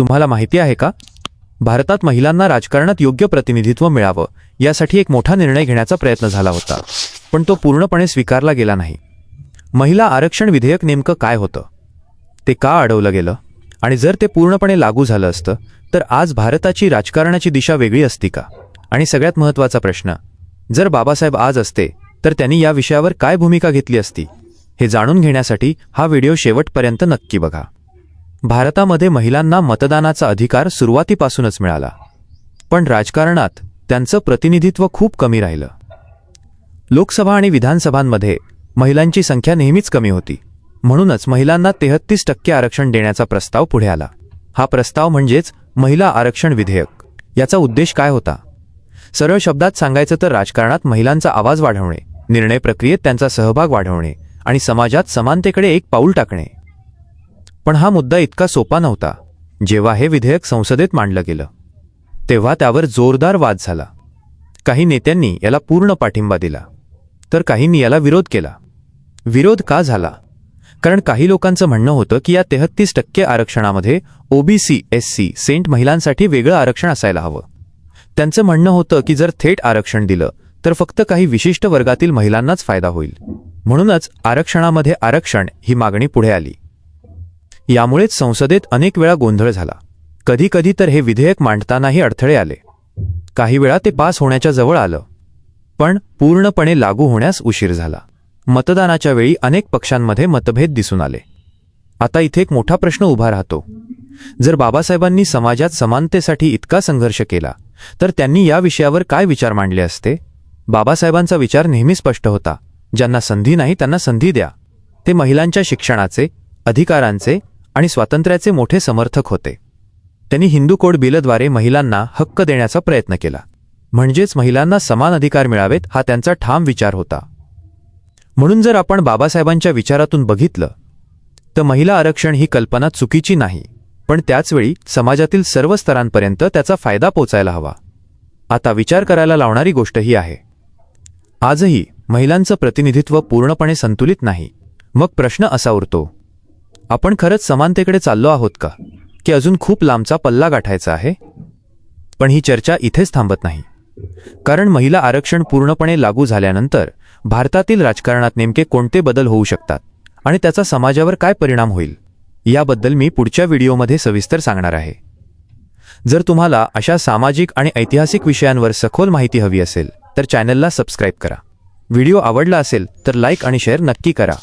तुम्हाला माहिती आहे का, भारतात महिलांना राजकारणात योग्य प्रतिनिधित्व मिळावं यासाठी एक मोठा निर्णय घेण्याचा प्रयत्न झाला होता, पण तो पूर्णपणे स्वीकारला गेला नाही. महिला आरक्षण विधेयक नेमकं काय होतं, ते का अडवलं गेलं, आणि जर ते पूर्णपणे लागू झालं असतं तर आज भारताची राजकारणाची दिशा वेगळी असती का? आणि सगळ्यात महत्त्वाचा प्रश्न, जर बाबासाहेब आज असते तर त्यांनी या विषयावर काय भूमिका घेतली असती? हे जाणून घेण्यासाठी हा व्हिडिओ शेवटपर्यंत नक्की बघा. भारतामध्ये महिलांना मतदानाचा अधिकार सुरुवातीपासूनच मिळाला, पण राजकारणात त्यांचं प्रतिनिधित्व खूप कमी राहिलं. लोकसभा आणि विधानसभांमध्ये महिलांची संख्या नेहमीच कमी होती. म्हणूनच महिलांना 33% आरक्षण देण्याचा प्रस्ताव पुढे आला. हा प्रस्ताव म्हणजेच महिला आरक्षण विधेयक. याचा उद्देश काय होता? सरळ शब्दात सांगायचं तर राजकारणात महिलांचा आवाज वाढवणे, निर्णय प्रक्रियेत त्यांचा सहभाग वाढवणे आणि समाजात समानतेकडे एक पाऊल टाकणे. पण हा मुद्दा इतका सोपा नव्हता. जेव्हा हे विधेयक संसदेत मांडलं गेलं तेव्हा त्यावर जोरदार वाद झाला. काही नेत्यांनी याला पूर्ण पाठिंबा दिला, तर काहींनी याला विरोध केला. विरोध का झाला? कारण काही लोकांचं म्हणणं होतं की या 33% आरक्षणामध्ये ओबीसी, एससी, सेंट महिलांसाठी वेगळं आरक्षण असायला हवं. त्यांचं म्हणणं होतं की जर थेट आरक्षण दिलं तर फक्त काही विशिष्ट वर्गातील महिलांनाच फायदा होईल. म्हणूनच आरक्षणामध्ये आरक्षण ही मागणी पुढे आली. यामुळेच संसदेत अनेक वेळा गोंधळ झाला. कधी कधी तर हे विधेयक मांडतानाही अडथळे आले. काही वेळा ते पास होण्याच्या जवळ आलं, पण पूर्णपणे लागू होण्यास उशीर झाला. मतदानाच्या वेळी अनेक पक्षांमध्ये मतभेद दिसून आले. आता इथे एक मोठा प्रश्न उभा राहतो. जर बाबासाहेबांनी समाजात समानतेसाठी इतका संघर्ष केला तर त्यांनी या विषयावर काय विचार मांडले असते? बाबासाहेबांचा विचार नेहमी स्पष्ट होता, ज्यांना संधी नाही त्यांना संधी द्या. ते महिलांच्या शिक्षणाचे, अधिकारांचे आणि स्वातंत्र्याचे मोठे समर्थक होते. त्यांनी हिंदू कोड बिलद्वारे महिलांना हक्क देण्याचा प्रयत्न केला. म्हणजेच महिलांना समान अधिकार मिळावेत हा त्यांचा ठाम विचार होता. म्हणून जर आपण बाबासाहेबांच्या विचारातून बघितलं तर महिला आरक्षण ही कल्पना चुकीची नाही, पण त्याचवेळी समाजातील सर्व स्तरांपर्यंत त्याचा फायदा पोचायला हवा. आता विचार करायला लावणारी गोष्ट ही आहे, आजही महिलांचं प्रतिनिधित्व पूर्णपणे संतुलित नाही. मग प्रश्न असा उरतो, आपण खरंच समानतेकडे चाललो आहोत का, की अजून खूप लांबचा पल्ला गाठायचा आहे? पण ही चर्चा इथेच थांबत नाही. कारण महिला आरक्षण पूर्णपणे लागू झाल्यानंतर भारतातील राजकारणात नेमके कोणते बदल होऊ शकतात आणि त्याचा समाजावर काय परिणाम होईल याबद्दल मी पुढच्या व्हिडिओमध्ये सविस्तर सांगणार आहे. जर तुम्हाला अशा सामाजिक आणि ऐतिहासिक विषयांवर सखोल माहिती हवी असेल तर चॅनलला सबस्क्राईब करा. व्हिडिओ आवडला असेल तर लाईक आणि शेअर नक्की करा.